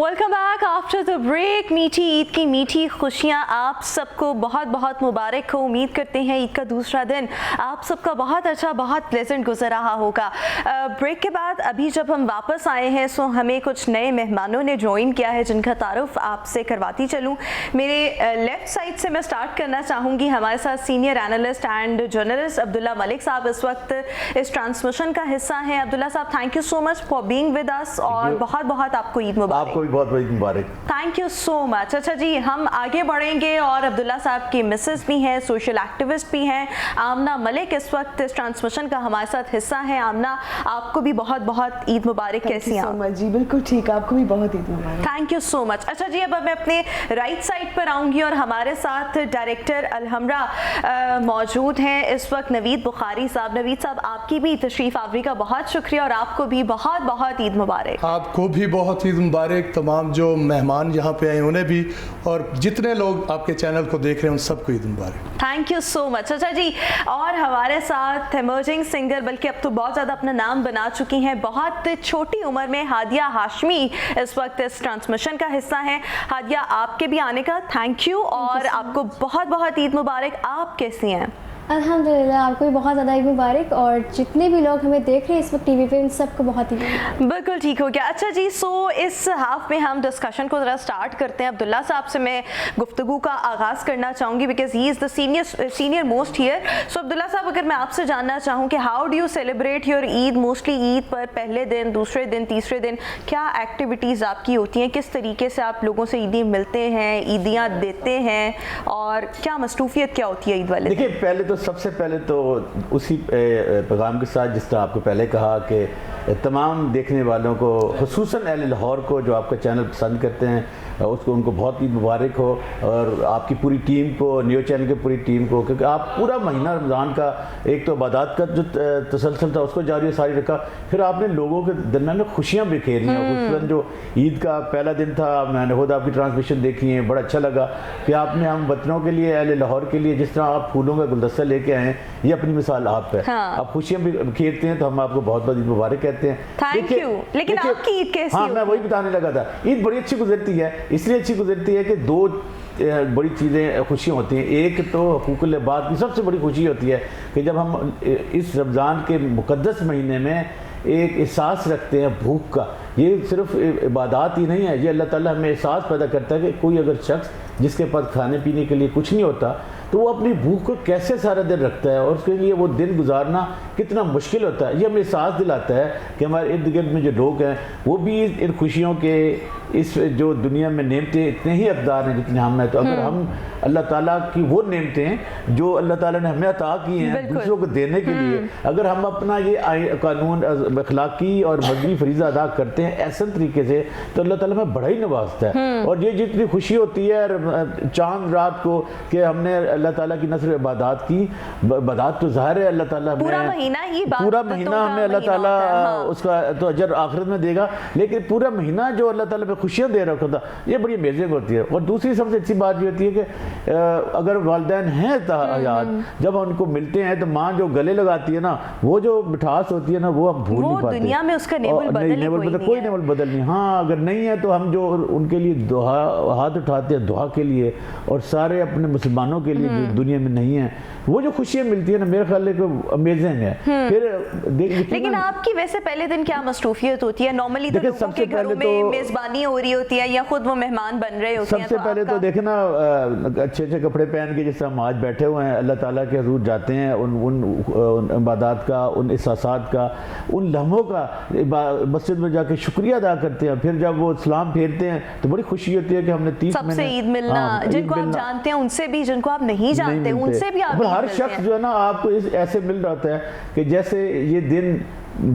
Welcome back after the break. मीठी ईद की मीठी खुशियाँ आप सबको बहुत बहुत मुबारक हो। उम्मीद करते हैं ईद का दूसरा दिन आप सबका बहुत अच्छा बहुत प्लेजेंट गुजर रहा होगा। ब्रेक के बाद अभी जब हम वापस आए हैं सो हमें कुछ नए मेहमानों ने ज्वाइन किया है जिनका तारुफ आपसे करवाती चलूँ। मेरे लेफ़्ट साइड से मैं स्टार्ट करना चाहूँगी। हमारे साथ senior analyst and journalist Abdullah Malik साहब इस वक्त इस ट्रांसमिशन का हिस्सा हैं। अब्दुल्ला साहब, thank you so much for being with अस और बहुत बहुत आपको ईद मुबारक। आपको भी बहुत बहुत मुबारक। Thank you so much. अच्छा जी, हम आगे बढ़ेंगे और अब्दुल्ला साहब की मिसेस भी हैं, सोशल एक्टिविस्ट भी हैं, आमना मलिक इस वक्त इस ट्रांसमिशन का हमारे साथ हिस्सा है। आमना, आपको भी बहुत बहुत ईद मुबारक। कैसी हैं आप? जी बिल्कुल ठीक, आपको भी बहुत ईद मुबारक। Thank you so much. अच्छा जी, अब मैं अपने राइट साइड पर आऊँगी और हमारे साथ डायरेक्टर अलहमरा मौजूद हैं इस वक्त, नवीद बुखारी साहब। नवीद साहब, आपकी भी तशरीफ़ आवरी का बहुत शुक्रिया और आपको भी बहुत बहुत ईद मुबारक। आपको भी बहुत ईद मुबारक, तमाम जो मेहमान यहाँ पे आए उन्हें भी, और जितने लोग आपके चैनल को देख रहे हैं उन सबको ईद मुबारक। Thank you so much. अच्छा जी, और हमारे साथ इमर्जिंग सिंगर, बल्कि अब तो बहुत ज़्यादा अपना नाम बना चुकी हैं, बहुत छोटी उम्र में हादिया हाशमी इस वक्त इस ट्रांसमिशन का हिस्सा हैं। हादिया, आपके भी आने का थैंक यू और आपको बहुत बहुत ईद मुबारक। आप कैसी हैं? अल्हम्दुलिल्लाह, आपको भी बहुत ज़्यादा ईद मुबारक और जितने भी लोग हमें देख रहे हैं इस वक्त टीवी पे, उन सबको बहुत ईद मुबारक। बिल्कुल ठीक हो गया। अच्छा जी, सो इस हाफ में हम डिस्कशन को ज़रा स्टार्ट करते हैं। अब्दुल्ला साहब से मैं गुफ्तगू का आगाज़ करना चाहूँगी because he is the senior most here. So Abdullah साहब, अगर मैं आपसे जानना चाहूँ कि how do you celebrate your Eid? Mostly Eid पर पहले दिन, दूसरे दिन, तीसरे दिन क्या एक्टिविटीज़ आपकी होती हैं? किस तरीके से आप लोगों से ईदी मिलते हैं, ईदियाँ देते हैं और क्या मसरूफियत क्या होती है ईद वाले? देखिए, पहले तो सबसे पहले तो उसी पैगाम के साथ जिस तरह आपको पहले कहा कि तमाम देखने वालों को, खुसूसन अहले लाहौर को जो आपका चैनल पसंद करते हैं, उसको उनको बहुत ईद मुबारक हो, और आपकी पूरी टीम को, न्यू चैनल की पूरी टीम को, क्योंकि आप पूरा महीना रमज़ान का एक तो इबादत का जो तसलसल था उसको जारी सारी रखा, फिर आपने लोगों के दरमियान में खुशियाँ बिखेरी हैं। खुसूसन जो ईद का पहला दिन था, मैंने खुद आपकी ट्रांसमिशन देखी है, बड़ा अच्छा लगा कि आपने हम वतनों के लिए, अहले लाहौर के लिए जिस तरह आप फूलों का गुलदस्ता लेके आए हैं, ये अपनी मिसाल आप है। हाँ। आप खुशियाँ बिखेरते हैं तो हम आपको बहुत बहुत ईद मुबारक कहते हैं। Thank you. लेकिन आपकी ईद कैसी? हाँ, मैं वही बताने लगा था। ईद बड़ी अच्छी गुजरती है, इसलिए अच्छी गुजरती है कि दो बड़ी चीज़ें खुशियाँ होती हैं। एक तो हुकूकुल इबाद की सबसे बड़ी खुशी होती है कि जब हम इस रमज़ान के मुक़द्दस महीने में एक एहसास रखते हैं भूख का। ये सिर्फ इबादत ही नहीं है, ये अल्लाह ताला हमें एहसास पैदा करता है कि कोई अगर शख्स जिसके पास खाने पीने के लिए कुछ नहीं होता तो वो अपनी भूख को कैसे सारा दिन रखता है और उसके लिए वो दिन गुजारना कितना मुश्किल होता है। ये हमें एहसास दिलाता है कि हमारे इर्द गिर्द में जो लोग हैं वो भी इन खुशियों के, इस जो दुनिया में नेमतें इतने ही हकदार हैं जितने हम हैं। तो अगर हम अल्लाह ताला की वो नेमतें जो अल्लाह ताला ने हमें अता की हैं दूसरों को देने के लिए, अगर हम अपना ये कानून अखलाकी और मजहबी फरीज़ा अदा करते हैं ऐसे तरीके से, तो अल्लाह ताला हमें बड़ा ही नवाजता है। और ये जितनी खुशी होती है चांद रात को कि हमने अल्लाह ताला की नस्र इबादत की, इबादत तो ज़ाहिर है अल्लाह ताला पूरा महीना हमें अल्लाह ताला उसका तो अजर आखिरत में देगा, लेकिन पूरा महीना जो अल्लाह ताला पे खुशियाँ दे रखा था, ये बड़ी अमेजिंग होती है। और दूसरी सबसे अच्छी बात ये होती है कि अगर वालिदैन हैं हयात, जब उनको मिलते हैं तो माँ जो गले लगाती है ना, वो जो मिठास होती है ना, वो हम भूल नहीं पाते। दुनिया में उसका नेबल बदल कोई नेबल बदल नहीं। हाँ, अगर नहीं है तो हम जो उनके लिए दुआ हाथ उठाते हैं दुआ के लिए, और सारे अपने मुसलमानों के लिए जो दुनिया में नहीं है, वो जो खुशियाँ मिलती है ना, मेरे ख्याल से अमेजिंग है। फिर लेकिन आपकी वैसे पहले दिन क्या मसरूफियत होती है? नॉर्मली तो लोगों के घरों में मेजबानी हो रही होती है या खुद वो मेहमान बन रहे होते हैं। सबसे पहले तो देखे ना, अच्छे अच्छे कपड़े पहन के जैसे हम आज बैठे हुए हैं, अल्लाह ताला के हजूर जाते हैं, उन इबादत का, उन एहसासात का, उन लम्हों का मस्जिद में जाके शुक्रिया अदा करते हैं। फिर जब वो सलाम फेरते हैं तो बड़ी खुशी होती है कि हमने 30 महीने सबसे ईद मिलना, जिनको आप जानते हैं उनसे भी, जिनको आप नहीं जानते उनसे भी आप हर शख्स जो है ना आपको ऐसे मिल रहा होता है कि जैसे ये दिन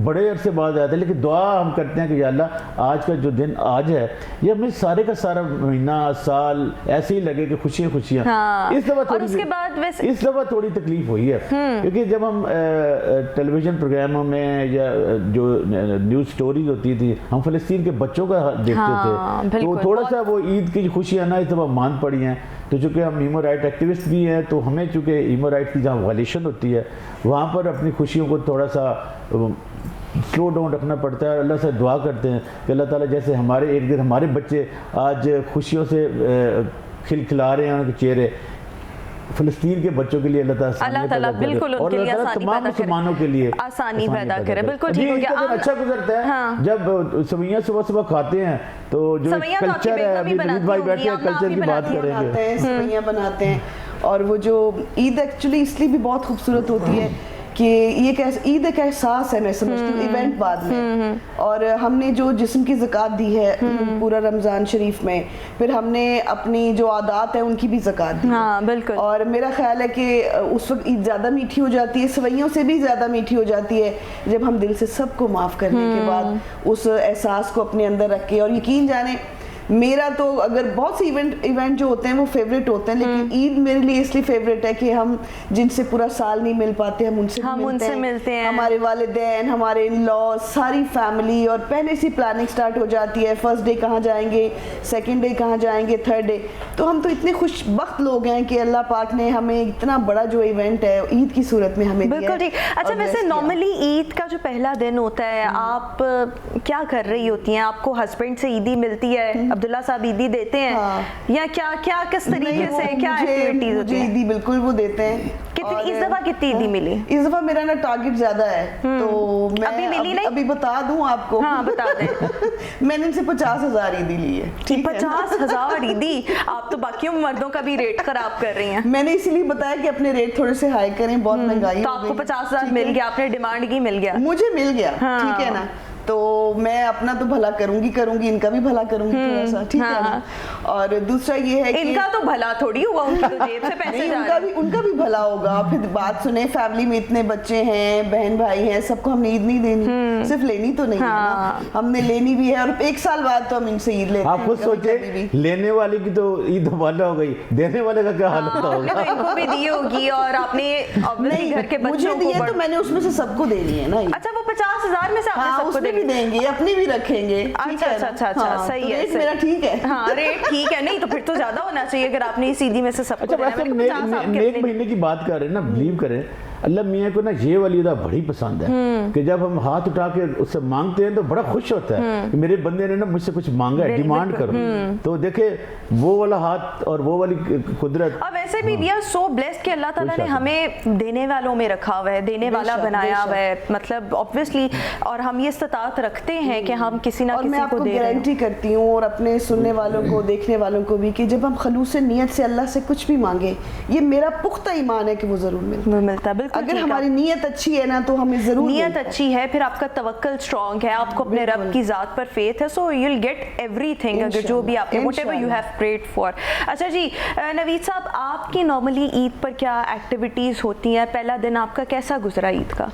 बड़े अरसे बाद आया था। लेकिन दुआ हम करते हैं कि या अल्लाह आज का जो दिन आज है ये हमें सारे का सारा महीना साल ऐसे ही लगे कि खुशियाँ खुशियाँ। हाँ। इस दफ़ा और उसके बाद वैसे इस दफ़ा थोड़ी तकलीफ हुई है क्योंकि जब हम टेलीविज़न प्रोग्रामों में या जो न्यूज़ स्टोरीज होती थी हम फ़लस्तीन के बच्चों का देखते थे, तो थोड़ा सा वो ईद की खुशियाँ ना इस दफ़ा मान पड़ी हैं। तो चूँकि हम ह्यूमन राइट एक्टिविस्ट भी हैं तो हमें चूँकि ह्यूमन राइट की जहाँ वायलेशन होती है वहाँ पर अपनी खुशियों को थोड़ा सा سلو ڈاؤن رکھنا پڑتا ہے. اللہ سے دعا کرتے ہیں کہ اللہ تعالیٰ جیسے ہمارے ایک دن ہمارے بچے آج خوشیوں سے کھلکھلا رہے ہیں ان کے چہرے, فلسطین کے بچوں کے لیے اللہ تعالیٰ بالکل ان کے لیے آسانی تمام مسلمانوں کے لیے آسانی پیدا کرے. بالکل ٹھیک ہو گیا. اچھا گزرتا ہے جب سویاں صبح کھاتے ہیں تو جو کلچر ہے, ابھی دلیپ بھائی بیٹھے ہیں کلچر کی بات کریں گے. سویاں بناتے ہیں, اور وہ جو عید ایکچولی اس لیے بھی بہت خوبصورت ہوتی ہے کہ یہ عید ایک احساس ہے, میں سمجھتی ہوں ایونٹ بعد میں, اور ہم نے جو جسم کی زکوٰۃ دی ہے پورا رمضان شریف میں, پھر ہم نے اپنی جو عادات ہیں ان کی بھی زکوٰۃ دی. ہاں بالکل. اور میرا خیال ہے کہ اس وقت عید زیادہ میٹھی ہو جاتی ہے, سوئیوں سے بھی زیادہ میٹھی ہو جاتی ہے جب ہم دل سے سب کو معاف کرنے کے بعد اس احساس کو اپنے اندر رکھ کے. اور یقین جانے میرا تو اگر بہت سے ایونٹ جو ہوتے ہیں وہ فیوریٹ ہوتے ہیں, لیکن عید میرے لیے اس لیے فیوریٹ ہے کہ ہم جن سے پورا سال نہیں مل پاتے ہم ان سے ملتے ہیں. ہمارے والدین, ہمارے ان لاز, ساری فیملی, اور پہلے سے پلاننگ سٹارٹ ہو جاتی ہے. فرسٹ ڈے کہاں جائیں گے, سیکنڈ ڈے کہاں جائیں گے, تھرڈ ڈے. تو ہم تو اتنے خوش بخت لوگ ہیں کہ اللہ پاک نے ہمیں اتنا بڑا جو ایونٹ ہے عید کی صورت میں ہمیں دیا. بالکل ٹھیک. اچھا ویسے نارملی عید کا جو پہلا دن ہوتا ہے آپ کیا کر رہی ہوتی ہیں؟ آپ کو ہسبینڈ سے عیدی ملتی ہے, عبداللہ صاحب عیدی دیتے ہیں یا کیا کس طریقے سے کیا ایکٹیویٹیز ہوتی ہیں؟ عیدی بالکل وہ دیتے ہیں. اس دفعہ کتنی عیدی ملی؟ اس دفعہ میرا نا ٹارگٹ زیادہ ہے تو میں ابھی بتا دوں آپ کو. ہاں بتا دیں. میں نے ان سے 50,000 عیدی لی ہے. 50,000 عیدی؟ آپ تو باقیوں مردوں کا بھی ریٹ خراب کر رہی ہیں. میں نے اسی لیے بتایا کہ اپنے ریٹ تھوڑے سے ہائی کریں, بہت مہنگائی. تو آپ کو 50,000 مل گیا, آپ نے ڈیمانڈ کی مل گیا, مجھے مل گیا, ٹھیک ہے نا. تو میں اپنا تو بھلا کروں گی, ان کا بھی بھلا کروں گی تھوڑا سا, ٹھیک ہے نا. اور دوسرا یہ ہے کہ ان کا تو بھلا تھوڑی ہوا, ان کی تو جیب سے پیسے جا رہے ہیں. ان کا بھی بھلا ہوگا. پھر بات سنیں, فیملی میں اتنے بچے ہیں, بہن بھائی ہیں, سب کو ہم نے عید نہیں دینی, صرف لینی تو نہیں ہے نا, ہم نے لینی بھی ہے, اور ایک سال بعد تو ہم ان سے عید لیتے ہیں. آپ خود سوچیں, لینے والے کی تو عید والا ہو گئی, دینے والے کا کیا حال ہوتا ہوگا. ان کو بھی دی ہوگی اور آپ نے گھر کے بچوں کو, مجھے تو میں نے اس میں سے سب کو دینی ہے نا. اچھا وہ 50,000 میں سے آپ نے سب کو دیں گے, اپنی بھی رکھیں گے. اچھا صحیح ہے, میرا ٹھیک ہے. ہاں ریٹ ٹھیک ہے. نہیں تو پھر تو زیادہ ہونا چاہیے اگر آپ نے اس عیدی میں سے سب کو دینا. اچھا ویسے نیک مہینے کی بات کر رہے ہیں نا, بلیو کریں اللہ میاں کو نا یہ والی ادا بڑی پسند ہے کہ جب ہم ہاتھ اٹھا کے اس سے مانگتے ہیں تو بڑا خوش ہوتا ہے کہ میرے بندے نے نا مجھ سے کچھ مانگا ہے, ڈیمانڈ کرو. تو دیکھیں وہ والا ہاتھ اور وہ والی قدرت. اور ویسے بھی وی آر سو بلیسڈ کہ اللہ تعالیٰ نے ہمیں دینے والوں میں رکھا ہوا ہے, دینے والا بنایا ہوا ہے, مطلب obviously, اور ہم یہ استطاعت رکھتے ہیں کہ ہم کسی نہ کسی کو دے رہے ہیں. میں گارنٹی کرتی ہوں اور اپنے سننے والوں کو, دیکھنے والوں کو بھی, کہ جب ہم خلوص نیت سے اللہ سے کچھ بھی مانگے, یہ میرا پختہ ایمان ہے کہ وہ ضرور ملتا ہے. اگر ہماری نیت اچھی ہے نا تو ہمیں ضرور نیت اچھی ہے, پھر آپ کا توکل اسٹرانگ ہے, آپ کو اپنے رب کی ذات پر فیتھ ہے, so you will get everything, اگر جو بھی آپ نے whatever you have prayed for. اچھا جی نوید صاحب, آپ کی نارملی عید پر کیا ایکٹیویٹیز ہوتی ہیں؟ پہلا دن آپ کا کیسا گزرا عید کا؟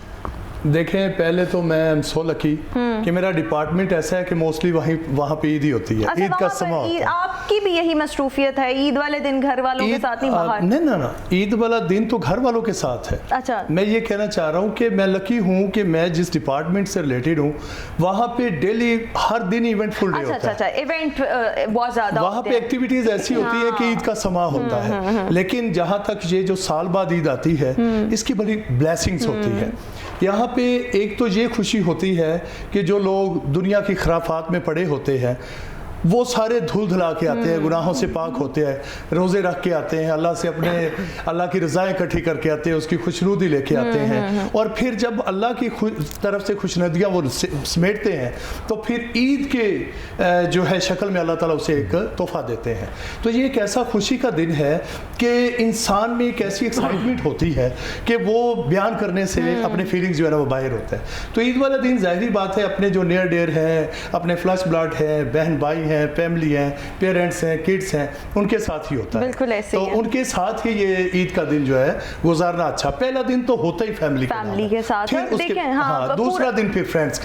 دیکھیں پہلے تو میں ایم سو لکی کہ میرا ڈپارٹمنٹ ایسا ہے کہ موسٹلی وہاں پہ عید ہی ہوتی ہے, عید کا سما ہوتا ہے. آپ کی بھی یہی مصروفیت ہے عید والے دن گھر والوں کے ساتھ نہیں باہر؟ نہیں, عید والا دن تو گھر والوں کے ساتھ ہے. اچھا میں یہ کہنا چاہ رہا ہوں کہ میں لکی ہوں کہ میں جس ڈپارٹمنٹ سے ریلیٹڈ ہوں وہاں پہ ڈیلی ہر دن ایونٹ فل ڈے ہوتا ہے. اچھا ایونٹ بہت زیادہ وہاں پہ ایکٹیویٹیز ایسی ہوتی ہے کہ عید کا سما ہوتا ہے. لیکن جہاں تک یہ جو سال بعد عید آتی ہے اس کی بڑی بلیسنگز ہوتی ہے. یہاں پہ ایک تو یہ خوشی ہوتی ہے کہ جو لوگ دنیا کی خرافات میں پڑے ہوتے ہیں وہ سارے دھل دھلا کے آتے ہیں, گناہوں سے پاک ہوتے ہیں, روزے رکھ کے آتے ہیں, اللہ سے اپنے اللہ کی رضائیں اکٹھی کر کے آتے ہیں, اس کی خوشنودی لے کے آتے ہیں, اور پھر جب اللہ کی طرف سے خوشنودیاں وہ سمیٹتے ہیں تو پھر عید کے جو ہے شکل میں اللہ تعالیٰ اسے ایک تحفہ دیتے ہیں. تو یہ ایک ایسا خوشی کا دن ہے کہ انسان میں ایک ایسی ایکسائٹمنٹ ہوتی ہے کہ وہ بیان کرنے سے اپنے فیلنگز جو ہے نا وہ باہر ہوتا ہے. تو عید والا دن ظاہری بات ہے اپنے جو نیئر ڈیئر ہیں, اپنے فلش بلڈ ہیں, بہن بھائی ہیں, فیملی ہیں, پیرنٹس ہیں, کڈس ہیں, ان کے ساتھ ہی ہوتا ہے. بالکل ایسے تو ان کے ساتھ ہی یہ عید کا دن جو ہے گزارنا اچھا. پہلا دن تو ہوتا ہی فیملی کے ساتھ, دوسرا دن پھر فرینڈس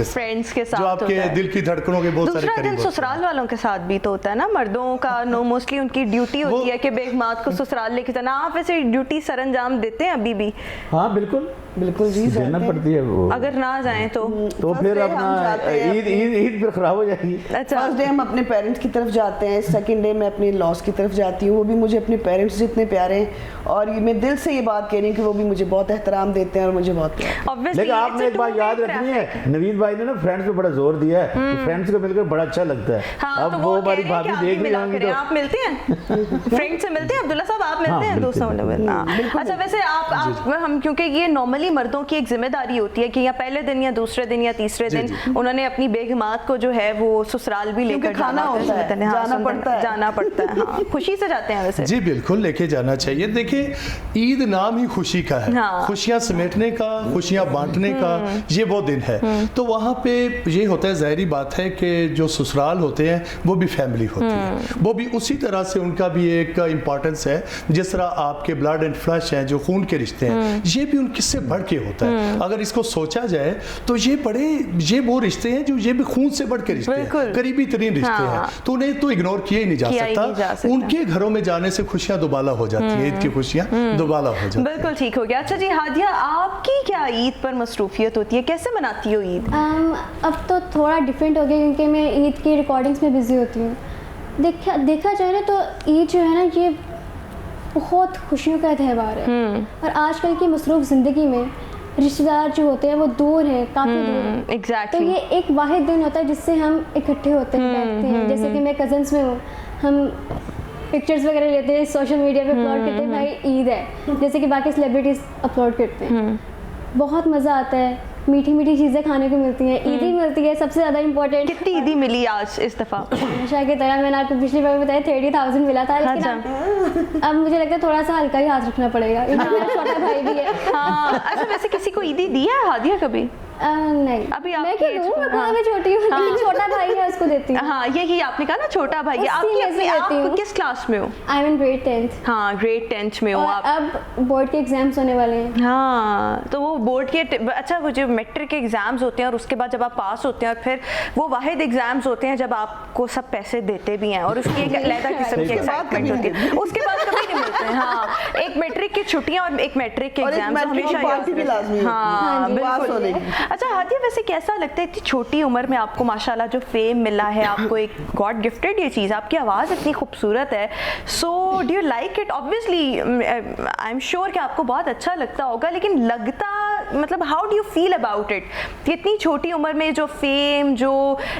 کے ساتھ جو آپ کے دل کی دھڑکنوں کے بہت سارے قریب ہوتے ہیں. دوسرا دن سسرال والوں کے ساتھ بھی تو ہوتا ہے نا, مردوں کا موسٹلی ان کی ڈیوٹی ہوتی ہے کہ بیگمات کو سسرال لے کے جانا. آپ ایسے ڈیوٹی سر انجام دیتے ہیں ابھی بھی؟ ہاں بالکل, बिल्कुल जी देना जाते हैं। पड़ती है वो, अगर ना जाएं तो तो First फिर day हम अपना जाते हैं ईद ईद ईद फिर खराब हो जाएगी। अच्छा फर्स्ट डे हम अपने पेरेंट्स की तरफ जाते हैं, सेकंड डे मैं अपने लॉस की तरफ जाती हूँ। वो भी मुझे अपने पेरेंट्स जितने प्यारे हैं, और ये मैं दिल से ये बात कह रही हूँ कि वो भी मुझे बहुत एहतराम देते हैं और मुझे बहुत प्यार। obviously लेकिन आपने it's a एक बात याद two-way रखनी traffic. है, नवीद भाई ने ना फ्रेंड्स पे बड़ा जोर दिया है, तो फ्रेंड्स को मिलकर बड़ा अच्छा लगता है। हाँ, अब तो वो कह हमारी रहे हैं कि भाभी आप भी देख रही मिला होंगी करें। तो आप मिलते हैं फ्रेंड से मिलते हैं अब्दुल्ला साहब, आप मिलते हाँ, हैं मिलते दोस्तों हैं। से मिलना। अच्छा वैसे आप हम, क्योंकि ये नॉर्मली मर्दों की एक जिम्मेदारी होती है कि या पहले दिन या दूसरे दिन या तीसरे दिन उन्होंने अपनी बेगमात को जो है वो ससुराल भी लेकर क्योंकि खाना होता है, जाना पड़ता है। हाँ, खुशी से जाते हैं वैसे। जी बिल्कुल लेके जाना चाहिए। देखिए ईद नाम ही खुशी का है, हाँ। खुशियाँ समेटने का, खुशियाँ बांटने का ये वो दिन है। तो वहाँ पे ये होता है, ज़ाहिरी बात है कि जो ससुराल होते हैं वो भी फैमिली होती है, वो भी उसी तरह से उनका भी एक इम्पॉर्टेंस है जिस तरह आपके ब्लड एंड फ्लश हैं जो खून के रिश्ते हैं, ये भी उनके से बढ़ के होता है। अगर इसको सोचा जाए तो ये वो रिश्ते हैं जो ये भी खून से बढ़ के रिश्ते बिल्कुल। हैं, करीबी तरीन रिश्ते हाँ। हैं, तो उन्हें तो इग्नोर किया ही नहीं जा सकता। उनके घरों में जाने से खुशियाँ दोबाला हो जाती हैं, ईद की खुशियाँ दोबाला हो जाती हैं। बिल्कुल ठीक हो गया। अच्छा जी हादिया, आपकी क्या ईद पर मसरूफियत होती है, कैसे मनाती हो ईद? अब तो थोड़ा डिफरेंट हो गया क्योंकि मैं ईद की रिकॉर्डिंग्स में बिज़ी होती हूँ। देखा जाए ना तो ईद जो है ना ये बहुत खुशियों का त्यौहार है, और आजकल की मसरूफ़ ज़िंदगी में रिश्तेदार जो होते हैं वो दूर हैं, काफ़ी दूर हैं। तो एग्जैक्टली ये एक वाहिद दिन होता है जिससे हम इकट्ठे होते हैं, बैठते हैं। जैसे कि मैं कज़न्स में हूँ, हम पिक्चर्स वगैरह लेते हैं, सोशल मीडिया पे अपलोड करते हैं, भाई ईद है, जैसे कि बाकी सेलिब्रिटीज़ अपलोड करते हैं। बहुत मज़ा आता है, मीठी मीठी चीज़ें खाने को मिलती हैं, ईदी मिलती है, सबसे ज़्यादा इम्पोर्टेंट। कितनी ईदी मिली आज इस दफ़ा? हमेशा की तरह मैंने आपको पिछली बार बताया 30,000 मिला था, लेकिन अब मुझे लगता है थोड़ा सा हल्का ही हाथ रखना पड़ेगा, क्योंकि मेरा छोटा भाई भी है। हाँ अच्छा वैसे किसी को ईदी दी है हादिया कभी? नहीं अभी मैं आपकी क्यों दूँ, मैं हाँ। मैं छोटी हूँ, लेकिन छोटा भाई है उसको देती हूँ। हाँ यही आपने कहा ना छोटा भाई है। उसी आपकी में से अपनी देती आप हूँ। किस क्लास में हो? I am in grade 10th, हाँ ग्रेड 10th में हो और आप। अब बोर्ड के एग्जाम्स होने वाले हैं। हाँ तो वो बोर्ड के अच्छा वो जो मैट्रिक के एग्जाम्स होते हैं और उसके बाद जब आप पास होते हैं और फिर वो वाहिद एग्जाम्स होते हैं जब आपको सब पैसे देते भी हैं और उसकी एक अलग किस्म की एक्साइटमेंट होती है, उसके बाद कभी नहीं मिलते हैं। हाँ एक मैट्रिक की छुट्टियां और एक मैट्रिक के और एक एग्जाम्स मैट्रिक की हमेशा पार्टी भी लाजमी होती है। हाँ हाँ जी, पास होने बिल्कुल। की। अच्छा हादिया वैसे कैसा लगता है इतनी छोटी उम्र में आपको माशाल्लाह जो फेम मिला है, आपको एक गॉड गिफ्टेड ये चीज़, आपकी आवाज़ इतनी खूबसूरत है, so do you like it? Obviously I am sure कि आपको बहुत अच्छा लगता होगा, लेकिन लगता मतलब how do you feel about it? इतनी छोटी उम्र में जो फेम, जो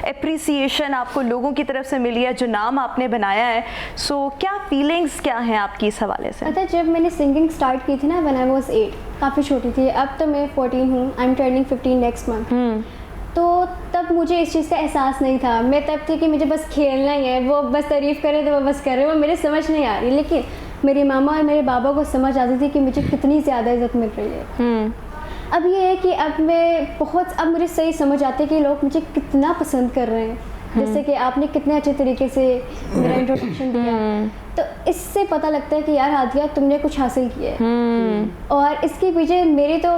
एप्रिसिएशन आपको लोगों की तरफ से मिली है, जो नाम आपने बनाया है, सो क्या फीलिंग्स क्या हैं आपकी इस हवाले से? अच्छा जब मैंने सिंगिंग स्टार्ट की थी ना व्हेन आई वाज 8, काफ़ी छोटी थी, अब तो मैं 14 हूँ, I am turning 15 next month. तो तब मुझे इस चीज़ का एहसास नहीं था, मैं तब थी कि मुझे बस खेलना ही है, वो बस तारीफ़ करे तो वो बस कर रहे, वो मेरे समझ नहीं आ रही। लेकिन मेरे मामा और मेरे बाबा को समझ आती थी कि मुझे कितनी ज़्यादा इज्जत मिल रही है। अब ये है कि अब मुझे सही समझ आती है कि लोग मुझे कितना पसंद कर रहे हैं, जैसे कि आपने कितने अच्छे तरीके से मेरा इंट्रोडक्शन दिया, तो इससे पता लगता है कि यार हादिया तुमने कुछ हासिल किया है। और इसके पीछे मेरी तो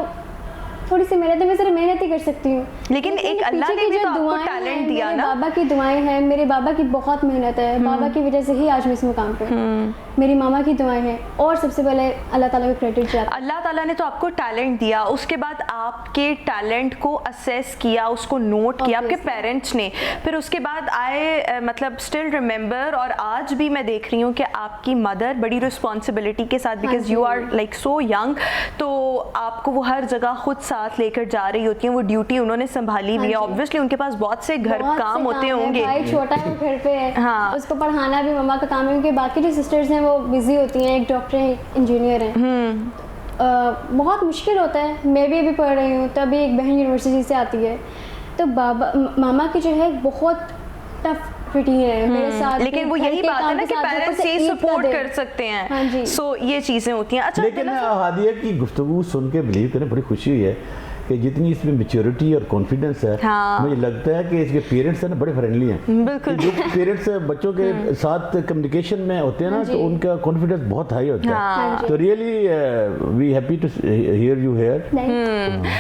थोड़ी सी मेहनत है, मैं सिर्फ मेहनत ही कर सकती हूँ, लेकिन एक अल्लाह ने भी तो आपको टैलेंट दिया ना। बाबा की दुआएं हैं, मेरे बाबा की बहुत मेहनत है, बाबा की वजह से ही आज मैं इस मुकाम पे हूँ, मेरी मामा की दुआएं हैं, और सबसे पहले अल्लाह ताला को क्रेडिट जाता है। अल्लाह ताला ने तो आपको टैलेंट दिया, उसके बाद आपके टैलेंट को असेस किया, उसको नोट किया आपके पेरेंट्स ने, फिर उसके बाद आए मतलब स्टिल रिमेंबर, और आज भी मैं देख रही हूँ कि आपकी मदर बड़ी रिस्पॉन्सिबिलिटी के साथ, because you are like so young, तो आपको वो हर जगह खुद साथ लेकर जा रही होती हैं, वो ड्यूटी उन्होंने संभाली हुई है। ऑब्वियसली उनके पास बहुत से घर काम होते होंगे, भाई छोटा है वो घर पे है, हाँ। उसको पढ़ाना भी मम्मा का काम है, क्योंकि बाकी जो सिस्टर्स हैं वो बिजी होती हैं, एक डॉक्टर है, एक इंजीनियर है। बहुत मुश्किल होता है। मैं भी अभी पढ़ रही हूँ, तभी एक बहन यूनिवर्सिटी से आती है, तो मामा की जो है बहुत टफ रूटीन है मेरे साथ, लेकिन वो यही बात है ना कि पेरेंट्स ही सपोर्ट कर सकते हैं। हाँ जी। सो ये चीजें होती हैं। अच्छा लेकिन हादिया की गुफ्तगू सुन के बिलीव करें बड़ी खुशी हुई है कि जितनी इसमें मैच्योरिटी और कॉन्फिडेंस है, हाँ। मुझे लगता है कि इसके पेरेंट्स हैं ना बड़े फ्रेंडली हैं। बिल्कुल। जो पेरेंट्स बच्चों के साथ कम्युनिकेशन में होते हैं ना, तो उनका कॉन्फिडेंस बहुत हाई होता है। तो really we happy to hear you here.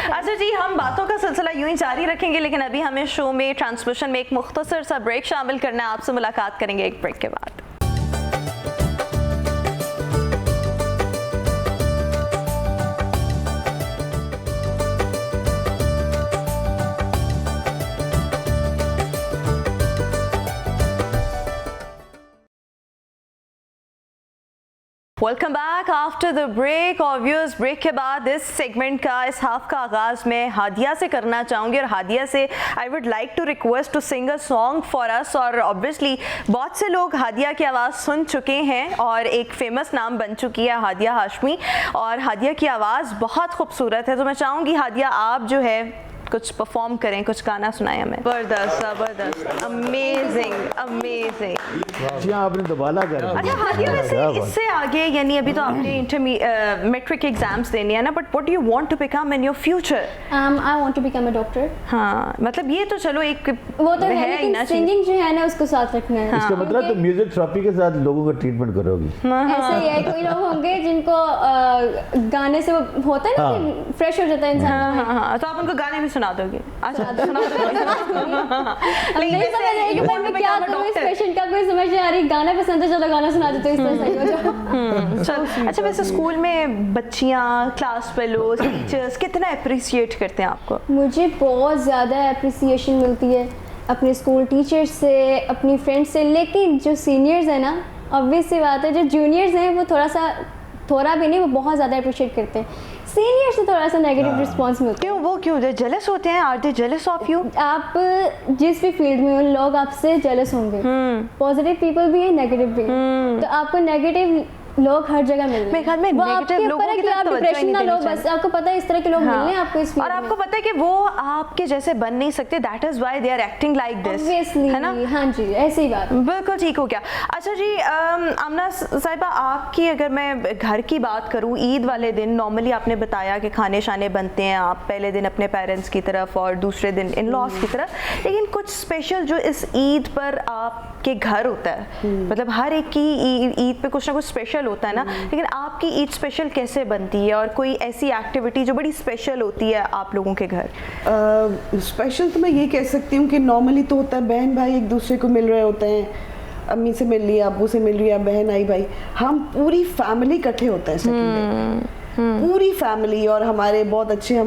अच्छा जी, हम बातों का सिलसिला यूं ही जारी रखेंगे, लेकिन अभी हमें शो में ट्रांसमिशन में एक मुख्तसर सा ब्रेक शामिल करना है। आपसे मुलाकात करेंगे एक ब्रेक के बाद। Welcome back after the break. और व्यूअर्स, ब्रेक के बाद इस सेगमेंट का, इस हाफ का आगाज़ मैं हादिया से करना चाहूँगी और हादिया से I would like to request to sing a song for us. और ऑब्वियसली बहुत से लोग हादिया की आवाज़ सुन चुके हैं और एक फेमस नाम बन चुकी है हादिया हाशमी, और हादिया की आवाज़ बहुत खूबसूरत है। तो मैं चाहूँगी हादिया आप जो है कुछ परफॉर्म करें, कुछ गाना सुनाएं हमें। जबरदस्त जबरदस्त, अमेजिंग अमेजिंग। जी आपने दोबारा कर दिया। अच्छा हादिया, वैसे इससे आगे, यानी अभी तो आपने मैट्रिक एग्जाम्स देने हैं ना, but what do you want to become in your future? I want to become a doctor. हाँ, मतलब ये तो चलो एक वो तो है, ही लेकिन ना, सिंगिंग जो है ना उसको साथ रखना है। इसका मतलब तो म्यूजिक थेरेपी के साथ लोगों का ट्रीटमेंट करोगी। ऐसे ही है, कोई लोग होंगे जिनको गाने से वो होता है ना कि फ्रेश हो जाता है इंसान। हाँ, तो आप उनको गाने भी सुना दोगे? अच्छा, सुना नहीं समझ रही कि मैं क्या करूं, इस पेशेंट का कोई समझ नहीं आ रही, गाना पसंद है चलो गाना सुना देते हो, इस तरह सही हो जाओ। चल, अच्छा वैसे स्कूल में बच्चियाँ, क्लास फेलोज, टीचर्स कितना अप्रिशिएट करते हैं आपको? मुझे बहुत ज़्यादा अप्रिसिएशन मिलती है अपने स्कूल टीचर्स से, अपनी फ्रेंड्स से, लेकिन जो सीनियर्स हैं ना, ऑब्वियस सी बात है, जो जूनियर्स हैं वो थोड़ा भी नहीं, वो बहुत ज़्यादा अप्रिशिएट करते हैं। सीनियर से थोड़ा सा नेगेटिव रिस्पॉन्स मिलता है। क्यों, वो क्यों जेलस होते हैं? Are they jealous of you? आप जिस भी फील्ड में हो, लोग आपसे जेलस होंगे। पॉजिटिव पीपल भी है, नेगेटिव भी है। तो आपको नेगेटिव लोग हर जगह मिल रहे हैं। मेरे ख्याल में नेगेटिव लोगों की तरफ तवज्जो डिप्रेशन नहीं ना देनी लो, चाहिए। बस आपको पता है इस तरह के लोग मिल रहे हैं आपको इस फील्ड और में। आपको पता है कि वो आपके जैसे बन नहीं सकते, that is why they are acting like this, Obviously, है ना? हाँ जी, ऐसी बात। बिल्कुल ठीक हो गया। अच्छा जी, आमना साहिबा, आपकी अगर मैं घर की बात करूं, ईद वाले दिन नॉर्मली आपने बताया कि खाने शाने बनते हैं, आप पहले दिन अपने पेरेंट्स की तरफ और दूसरे दिन इन लॉज की तरफ, लेकिन कुछ स्पेशल जो इस ईद पर आपके घर होता है, मतलब हर एक की ईद पे कुछ ना कुछ स्पेशल होता है ना, लेकिन आपकी ईद स्पेशल कैसे बनती है और कोई ऐसी एक्टिविटी जो बड़ी स्पेशल होती है आप लोगों के घर? स्पेशल तो मैं ये कह सकती हूँ कि नॉर्मली तो होता है बहन भाई एक दूसरे को मिल रहे होते हैं, अम्मी से मिल लिया, अब्बू से मिल लिया, बहन आई भाई, हम पूरी फैमिली इकट्ठे होते हैं सेकंड डे, पूरी फैमिली। और हमारे बहुत अच्छे,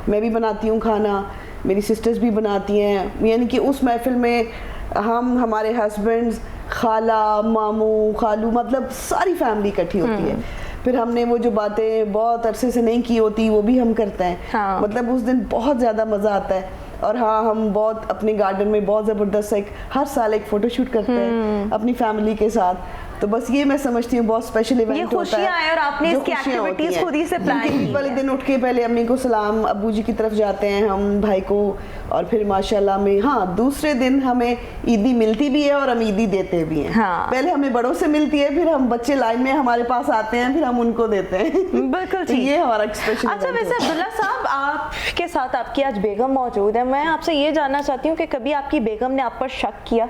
मैं भी बनाती हूँ खाना, मेरी सिस्टर्स भी बनाती हैं, यानी कि उस महफिल में हम, हमारे हस्बैंड्स, खाला, मामू, खालू, मतलब सारी फैमिली इकट्ठी होती है। फिर हमने वो जो बातें बहुत अरसे से नहीं की होती वो भी हम करते हैं। हाँ। मतलब उस दिन बहुत ज़्यादा मज़ा आता है। और हाँ, हम बहुत अपने गार्डन में बहुत ज़बरदस्त एक हर साल एक फ़ोटोशूट करते हैं अपनी फैमिली के साथ। तो बस ये मैं समझती हूँ बहुत स्पेशल इवेंट होता है। ये खुशियाँ हैं और आपने जो इसकी खुशियाँ होती एक्टिविटीज हैं। खुद ही से प्लान की ईद वाले दिन उठ के पहले अम्मी को सलाम, अब्बू जी की तरफ जाते हैं हम, भाई को, और फिर माशाल्लाह में हाँ दूसरे दिन हमें ईदी मिलती भी है और हम ईदी देते भी हैं। हाँ। पहले हमें बड़ों से मिलती है, फिर हम बच्चे लाइन में हमारे पास आते हैं, फिर हम उनको देते हैं। बिल्कुल तो ठीक। ये हमारा स्पेशल। अच्छा वैसे अब्दुल्ला साहब, आपके साथ आपकी आज बेगम मौजूद है, मैं आपसे ये जानना चाहती हूँ कि कभी आपकी बेगम ने आप पर शक किया?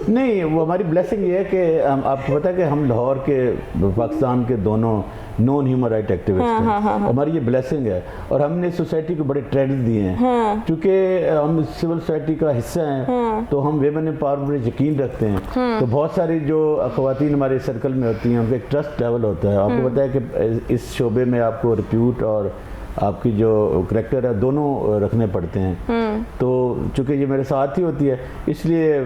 नहीं, वो हमारी ब्लेसिंग ये है कि आपको पता है कि हम लाहौर के, पाकिस्तान के दोनों नॉन ह्यूमन राइट एक्टिविस्ट हैं। हमारी ये ब्लेसिंग है और हमने सोसाइटी को बड़े ट्रेंड्स दिए हैं, क्योंकि हम सिविल सोसाइटी का हिस्सा हैं, तो हम वेमेन एम्पावरमेंट में यकीन रखते हैं। तो बहुत सारी जो ख़वातीन हमारे सर्कल में होती हैं, उनका एक ट्रस्ट लेवल होता है। आपको पता है कि इस शोबे में आपको रिप्यूट और आपकी जो करेक्टर है दोनों रखने पड़ते हैं। तो चूंकि ये मेरे साथ ही होती है, इसलिए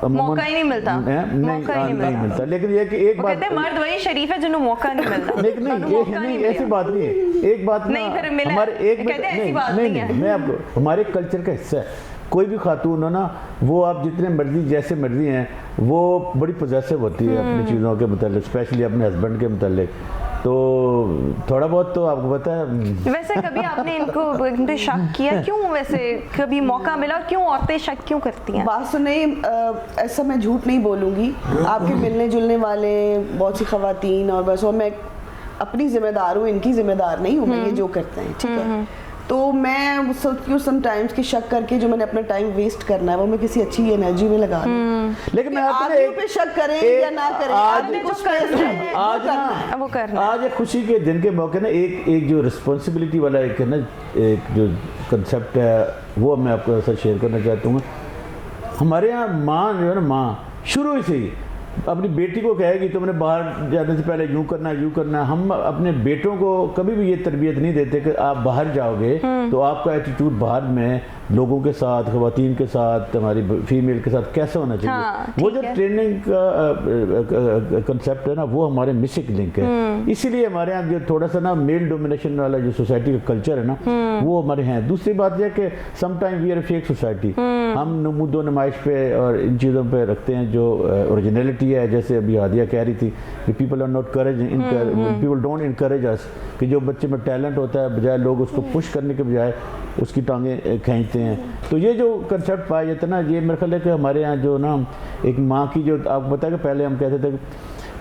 मौका ही नहीं मिलता। नहीं मिलता। लेकिन ये कि एक बात, मर्द वही शरीफ है जिन्हों मौका नहीं मिलता। लेकिन नहीं, ऐसी बात नहीं है। एक बात नहीं, फिर मिला, हमारे एक कहते हैं ऐसी बात नहीं, नहीं है। मैं आपको, हमारे कल्चर का हिस्सा है। कोई भी खातून हो ना, वो आप जितने मर्जी जैसे मर्जी हैं, वो बड़ी पॉजेसिव होती है अपनी चीज़ों के मुतालिक, स्पेशली अपने हस्बैंड के मुतालिक। तो थोड़ा बहुत तो आपको पता है। वैसे कभी आपने इन पे शक किया? क्यों वैसे कभी मौका मिला, क्यों औरतें शक क्यों करती हैं? बात सुने, ऐसा मैं झूठ नहीं बोलूँगी, आपके मिलने जुलने वाले बहुत सी ख़वातीन और बस, और मैं अपनी जिम्मेदार हूँ, इनकी जिम्मेदार नहीं हूँ, मैं ये जो करते हैं, ठीक है। तो मैं सोचती हूँ समटाइम्स कि शक करके जो मैंने अपना टाइम वेस्ट करना है वो मैं किसी अच्छी एनर्जी में लगा दूँ। लेकिन मैं आदमियों पे शक करें या ना करें, आदमी को आज एक खुशी के दिन के मौके ना एक जो रिस्पॉन्सिबिलिटी वाला एक है ना, एक जो कंसेप्ट है, वो मैं आपको ऐसा शेयर करना चाहता हूँ। हमारे यहाँ माँ जो है ना, माँ शुरू से ही अपनी बेटी को कहेगी तुमने बाहर जाने से पहले यूँ करना। हम अपने बेटों को कभी भी ये तरबियत नहीं देते कि आप बाहर जाओगे तो आपका एटीट्यूड बाहर में लोगों के साथ, ख़वातीन के साथ, हमारी फीमेल के साथ कैसे होना चाहिए। हाँ, वो ठीक जो है। ट्रेनिंग का कंसेप्ट है ना, वो हमारे मिसिंग लिंक है। इसीलिए हमारे यहाँ जो थोड़ा सा ना मेल डोमिनेशन वाला जो सोसाइटी का कल्चर है ना, वो हमारे हैं। दूसरी बात यह कि some time we are fake society, हम नमूदो नुमाइश पे और इन चीज़ों पे रखते हैं जो ओरिजिनलिटी है। जैसे अभी हादिया कह रही थी कि people are not courage, people don't encourage us, कि जो बच्चे में टैलेंट होता है बजाय लोग उसको पुश करने के बजाय उसकी टांगें खींचते हैं। तो ये जो कंसेप्ट पाया जाता है ना, ये मेरे ख्याल है कि हमारे यहाँ जो ना एक माँ की जो, आपको पता है कि पहले हम कहते थे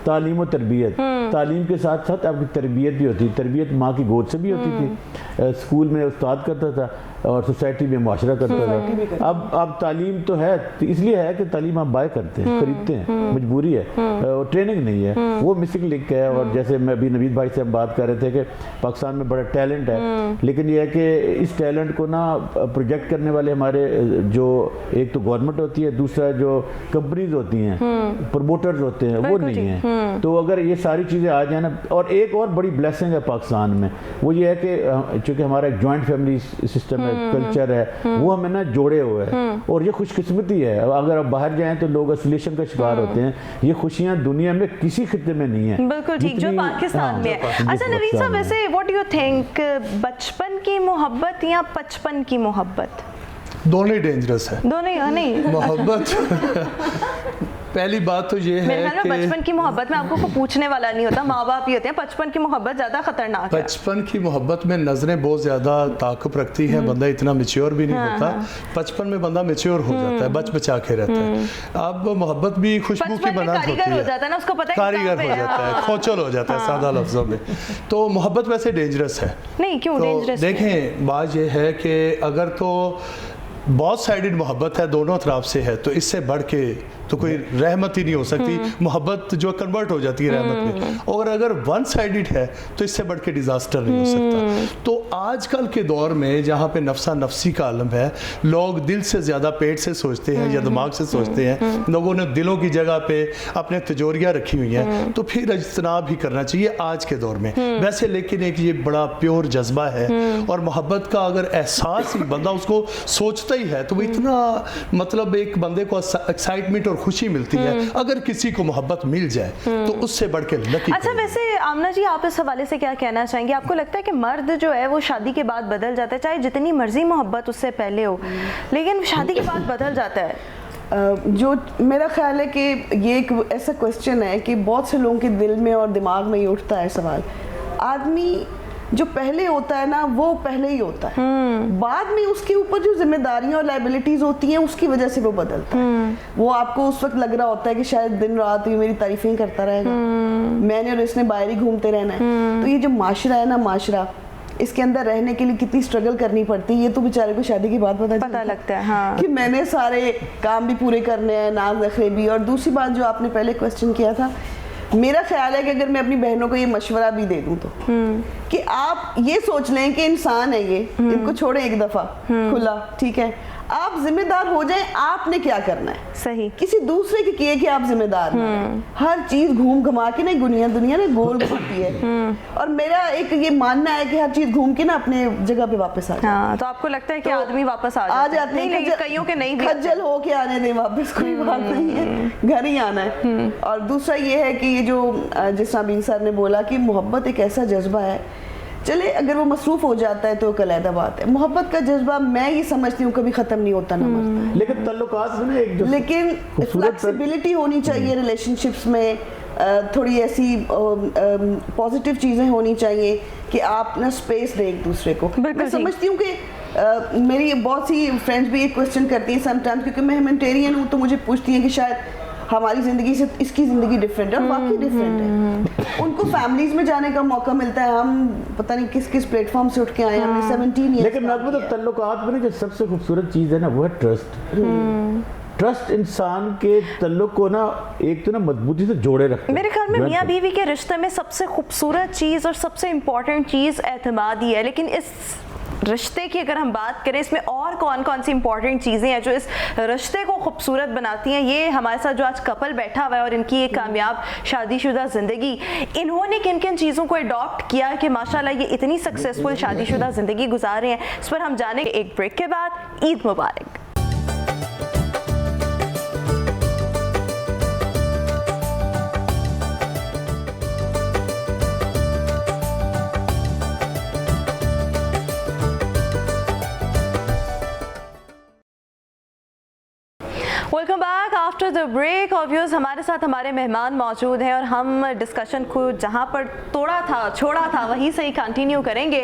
तालीम और तरबियत, तालीम के साथ साथ आपकी तरबियत भी होती है। तरबियत माँ की गोद से भी होती थी, स्कूल में उस्ताद करता था और सोसाइटी में मुआशरा करता था। अब तालीम तो है, तो इसलिए है कि तालीम आप बाय करते हैं, खरीदते हैं, मजबूरी है, और ट्रेनिंग नहीं है, वो मिसिंग लिंक है। और जैसे मैं अभी नवीद भाई से हम बात कर रहे थे कि पाकिस्तान में बड़ा टैलेंट है, लेकिन ये है कि इस टैलेंट को ना प्रोजेक्ट करने वाले हमारे जो एक तो गवर्नमेंट होती है, दूसरा जो कंपनीज होती हैं, प्रमोटर्स होते हैं, वो नहीं है। तो अगर ये सारी चीज़ें आ जाए ना, और एक और बड़ी ब्लेसिंग है पाकिस्तान में, वो ये है कि चूँकि हमारा एक जॉइंट फैमिली सिस्टम है, कल्चर है, वो हमें ना जोड़े हुए हैं। और ये खुशकिस्मती है, अगर आप बाहर जाएं तो लोग आइसोलेशन का शिकार होते हैं। ये खुशियाँ दुनिया में किसी खित्ते में नहीं है। बिल्कुल ठीक, जो पाकिस्तान में है। अच्छा नवीद साहब, वैसे व्हाट डू यू थिंक, बचपन की मोहब्बत या बचपन की मोहब्बत? दोनों ही डेंजरस है। दोनों नहीं मोहब्बत पहली बात तो ये मेरे है ख्याल में बचपन की मोहब्बत में आपको पूछने वाला नहीं होता, माँ बाप ही होते हैं। बचपन की मोहब्बत ज़्यादा खतरनाक है। बचपन की मोहब्बत में नज़रें बहुत ज़्यादा ताक़ुब रखती हैं, बंदा इतना मैच्योर भी नहीं होता। बचपन में बंदा मैच्योर हो जाता है, बचा के रहता है। अब मोहब्बत भी खुशबू की बनात होती कारीगर हो है, जाता है ना, उसको पता है कारीगर हो जाता है, खोचल हो जाता है सादा लफ्ज़ों में। तो मोहब्बत वैसे डेंजरस है। नहीं, क्यों तो डेंजरस? देखें, बात ये है कि अगर तो बहुत साइडेड मोहब्बत है, दोनों तरफ से है, तो इससे बढ़ के तो कोई रहमत ही नहीं हो सकती। मोहब्बत जो कन्वर्ट हो जाती है रहमत में। और अगर वन साइडेड है तो इससे बढ़ के डिज़ास्टर नहीं हो सकता। तो आजकल के दौर में जहाँ पे नफसा नफसी का आलम है, लोग दिल से ज़्यादा पेट से सोचते हैं या दिमाग से सोचते हैं। लोगों ने दिलों की जगह पे अपने तिजोरियाँ रखी हुई हैं, तो फिर इज्तनाब ही करना चाहिए आज के दौर में। वैसे लेकिन एक ये बड़ा प्योर जज्बा है, और मोहब्बत का अगर एहसास ही बंदा उसको सोचता ही है, तो वो इतना मतलब एक बंदे को एक्साइटमेंट और खुशी मिलती है। अगर किसी को मोहब्बत मिल जाए तो उससे बढ़ के लकी। अच्छा, वैसे आमना जी, आप इस हवाले से क्या कहना चाहेंगे? आपको लगता है कि मर्द जो है वो शादी के बाद बदल जाता है, चाहे जितनी मर्जी मोहब्बत उससे पहले हो, लेकिन शादी के बाद बदल जाता है? जो मेरा ख्याल है कि ये एक ऐसा क्वेश्चन है कि बहुत से लोगों के दिल में और दिमाग में ही उठता है सवाल। आदमी जो पहले होता है ना, वो पहले ही होता है, बाद में उसके ऊपर जो जिम्मेदारियां और लाइबिलिटीज होती हैं उसकी वजह से वो बदलता है। वो आपको उस वक्त लग रहा होता है कि शायद दिन रात ये मेरी तारीफें करता रहेगा, मैंने और इसने बाहर ही घूमते रहना है। तो ये जो माशरा है ना, माशरा, इसके अंदर रहने के लिए कितनी स्ट्रगल करनी पड़ती है, ये तो बेचारे को शादी के बाद पता लगता है। हाँ। कि मैंने सारे काम भी पूरे करने हैं, नाज नखरे भी। और दूसरी बात जो आपने पहले क्वेश्चन किया था, मेरा ख्याल है कि अगर मैं अपनी बहनों को ये मशवरा भी दे दूं तो कि आप ये सोच लें कि इंसान है ये, इनको छोड़ें एक दफा खुला, ठीक है, आप जिम्मेदार हो जाएं। आपने क्या करना है, सही, किसी दूसरे के किए कि आप जिम्मेदार हैं। हर चीज घूम घुमा के ना दुनिया ने गोल घूमती है। और मेरा एक ये मानना है कि हर चीज घूम के ना अपने जगह पे वापस आ जाए। हाँ, तो आपको लगता है कि तो आदमी वापस आ जाते हैं? नहीं, कईयों के नहीं भी, खज्जल हो के आने दें वापस, कोई बात नहीं है, घर ही आना है। और दूसरा ये है कि ये जो जिस तरह बीन सर ने बोला कि मोहब्बत एक ऐसा जज्बा है, चले अगर वो मसरूफ हो जाता है तो अलग बात है। मोहब्बत का जज्बा मैं ये समझती हूँ कभी खत्म नहीं होता, ना मरता। लेकिन तल्लुकात में ना एक जो लेकिन फ्लेक्सिबिलिटी होनी चाहिए रिलेशनशिप्स में, थोड़ी ऐसी पॉजिटिव चीज़ें होनी चाहिए कि आप ना स्पेस दें एक दूसरे को। मैं समझती हूँ कि मेरी बहुत सी फ्रेंड्स भी ये क्वेश्चन करती हैं समटाइम्स, क्योंकि मैं ह्यूमैनिटेरियन हूँ, तो मुझे पूछती हैं कि शायद हमारी ज़िंदगी से इसकी ज़िंदगी डिफरेंट है, और वाकई डिफरेंट है। उनको फैमिलीज़ में जाने का मौका मिलता है, हम पता नहीं किस किस प्लेटफॉर्म से उठ के आए हैं, हमने 17 ईयर्स। लेकिन तो तल्लुकात में जो सबसे खूबसूरत चीज़ है ना, वो है ट्रस्ट। ट्रस्ट इंसान के तल्लुक को ना एक तो ना मजबूती से जोड़े रखता है। मेरे ख्याल में मियाँ बीवी के रिश्ते में सबसे खूबसूरत चीज़ और सबसे इम्पोर्टेंट चीज़ एतमाद ही है। लेकिन इस रिश्ते की अगर हम बात करें, इसमें और कौन कौन सी इंपॉर्टेंट चीज़ें हैं जो इस रिश्ते को खूबसूरत बनाती हैं? ये हमारे साथ जो आज कपल बैठा हुआ है और इनकी एक कामयाब शादीशुदा ज़िंदगी, इन्होंने किन किन चीज़ों को अडॉप्ट किया कि माशाल्लाह ये इतनी सक्सेसफुल शादीशुदा ज़िंदगी गुजार रहे हैं, इस पर हम जानेंगे एक ब्रेक के बाद। ईद मुबारक। Welcome back after the break. और व्यूअर्स, हमारे साथ हमारे मेहमान मौजूद हैं और हम डिस्कशन को जहाँ पर छोड़ा था वहीं से ही कंटिन्यू करेंगे।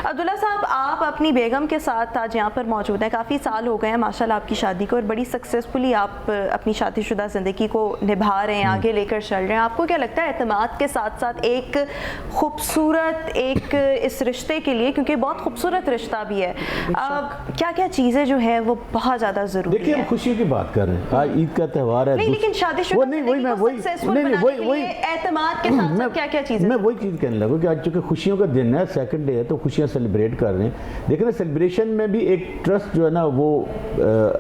अब्दुल्ला साहब, आप अपनी बेगम के साथ आज यहाँ पर मौजूद हैं, काफ़ी साल हो गए हैं माशाल्लाह आपकी शादी को और बड़ी सक्सेसफुली आप अपनी शादीशुदा ज़िंदगी को निभा रहे हैं, आगे लेकर चल रहे हैं। आपको क्या लगता है एतमाद के साथ साथ एक खूबसूरत एक इस रिश्ते के लिए, क्योंकि बहुत खूबसूरत रिश्ता भी है, क्या क्या चीज़ें जो है वो बहुत ज़्यादा ज़रूरी है? देखिए, हम खुशियों की बात कर रहे हैं, आज ईद का त्यौहार है। नहीं, लेकिन शादीशुदा एतमाद के साथ क्या क्या चीज़ें? मैं वही चीज़ कहने लगा कि आज चूँकि खुशियों का दिन है, सेकंड डे है, तो खुशियाँ सेलिब्रेट कर रहे हैं। देखिए ना, सेलिब्रेशन में भी एक ट्रस्ट जो है ना वो